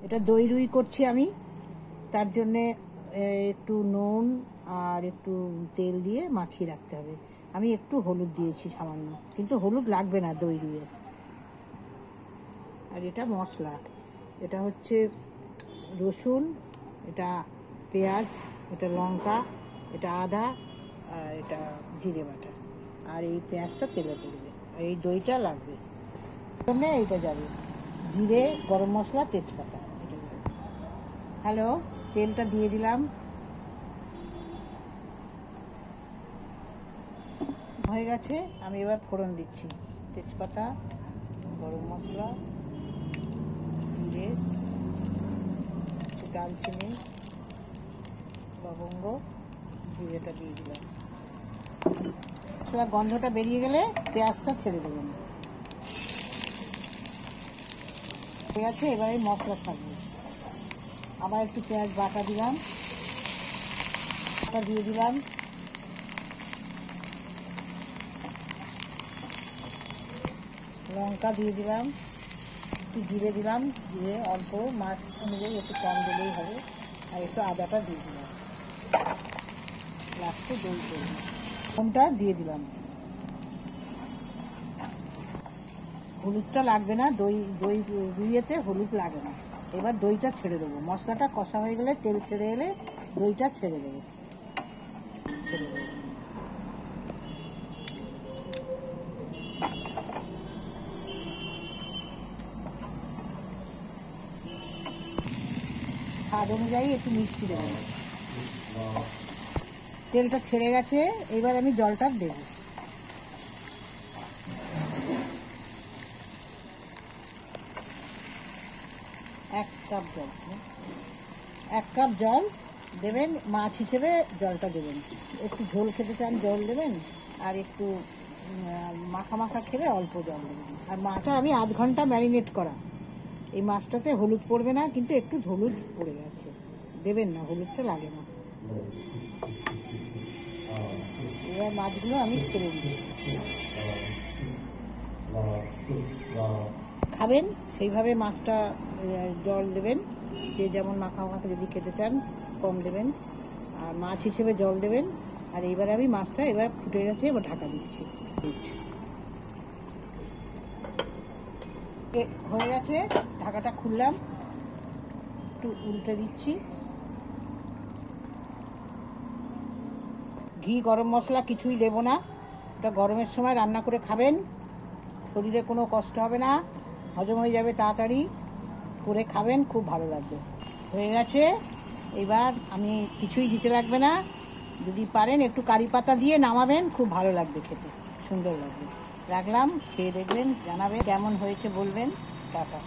এটা দই রুই করছি আমি, তার জন্যে একটু নুন আর একটু তেল দিয়ে মাখিয়ে রাখতে হবে। আমি একটু হলুদ দিয়েছি সামান্য, কিন্তু হলুদ লাগবে না দই রুইয়ে। আর এটা মশলা, এটা হচ্ছে রসুন, এটা পেঁয়াজ, এটা লঙ্কা, এটা আদা, আর এটা জিরে বাটা। আর এই পেঁয়াজটা তেলে পড়বে, এই দইটা লাগবে। এইটা যাবে জিরে, গরম মশলা, তেজপাতা, এটা যাবে। হ্যালো, তেলটা দিয়ে দিলাম, হয়ে গেছে। আমি এবার ফোড়ন দিচ্ছি, তেজপাতা, গরম মশলা, জিরে, দালচিনি, লবঙ্গ, জিরেটা দিয়ে দিলাম। গন্ধটা বেরিয়ে গেলে পেঁয়াজটা ছেড়ে দেবেন। ঠিক আছে, এবারে মশলা থাকবে। আবার একটু পেঁয়াজ বাটা দিলাম, দিয়ে দিলাম, লঙ্কা দিয়ে দিলাম, একটু জিরে দিলাম, জিরে অল্প, মাছ অনুযায়ী একটু কম দিলেই হবে। আর একটু আদাটা দিয়ে দিলাম, লাস্টে দই ফোনটা দিয়ে দিলাম। হলুদটা লাগবে না, দই রুইয়েতে হলুদ লাগে না। এবার দইটা ছেড়ে দেবো, মশলাটা কষা হয়ে গেলে, তেল ছেড়ে এলে দইটা ছেড়ে দেবো। স্বাদ অনুযায়ী একটু মিষ্টি দেবো। তেলটা ছেড়ে গেছে, এবার আমি জলটা দেবো। এক কাপ জল দেবেন, মাছ হিসেবে জলটা দেবেন। একটু ঝোল খেতে চান জল দেবেন, আর একটু মাখা মাখা খেলে অল্প জল দেবেন। আর মাছটা আমি আধ ঘন্টা ম্যারিনেট করা, এই মাছটাতে হলুদ পড়বে না, কিন্তু একটু হলুদ পড়ে গেছে, দেবেন না, হলুদটা লাগে না। এবার মাছগুলো আমি ছেড়ে দিচ্ছি। খাবেন সেইভাবে মাছটা জল দেবেন, যে যেমন মাখা মাখা যদি খেতে চান কম দেবেন, আর মাছ হিসেবে জল দেবেন। আর এইবার আমি মাছটা এবার ফুটে গেছে, এবার ঢাকা দিচ্ছি। হয়ে গেছে, ঢাকাটা খুললাম, একটু উল্টে দিচ্ছি। ঘি, গরম মশলা কিছুই দেবো না, ওটা গরমের সময় রান্না করে খাবেন, শরীরে কোনো কষ্ট হবে না, হজম হয়ে যাবে তাড়াতাড়ি, করে খাবেন, খুব ভালো লাগবে। হয়ে গেছে, এবার আমি কিছুই দিতে লাগবে না, যদি পারেন একটু কারি পাতা দিয়ে নামাবেন, খুব ভালো লাগবে খেতে, সুন্দর লাগবে। রাখলাম, খেয়ে দেখবেন, জানাবেন কেমন হয়েছে, বলবেন। টাটা।